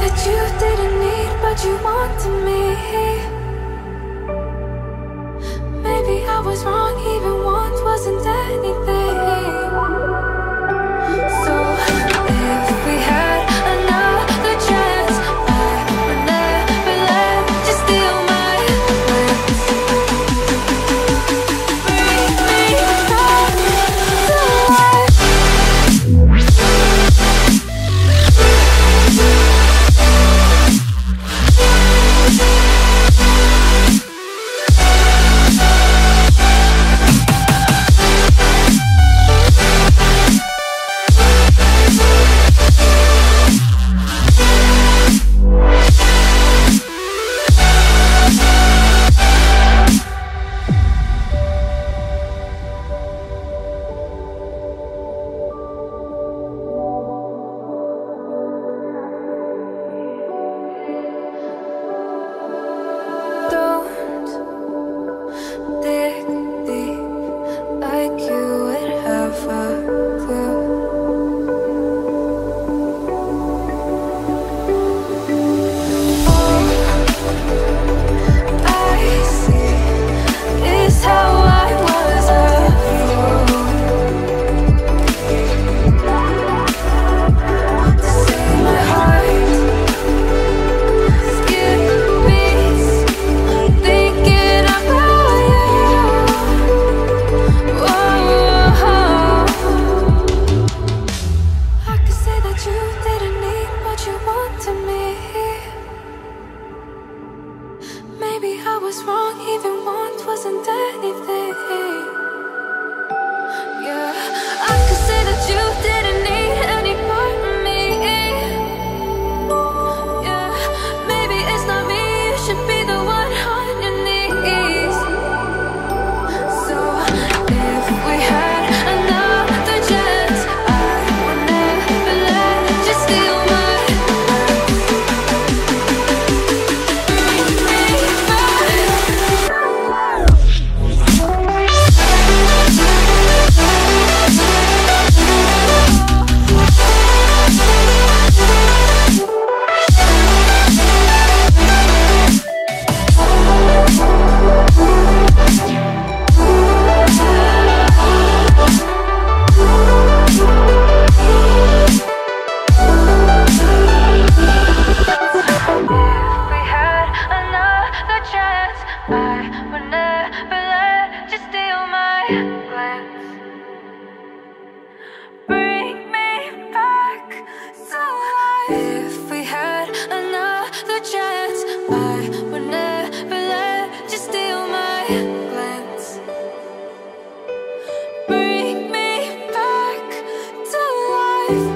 that you didn't need, but you wanted me. Maybe I was wrong, even once wasn't anything. So if we had another chance, I would never let you steal my plans. Bring me back to life. Don't dig deep like you would have a clue. All I see is how I was a fool to see my heart skip beats thinking about you. Whoa. I could say that you didn't need what you wanted me. Maybe I was wrong, even once wasn't anything. Yeah, I could say that you didn't need any part of me. Yeah, maybe it's not me, you should be the one on your knees. So if we had another chance, I would never let you steal my plans. Bring me back. If we had another chance, I would never let you steal my glance. Bring me back to life. If we had another chance, I would never let you steal my glance. Bring me back to life.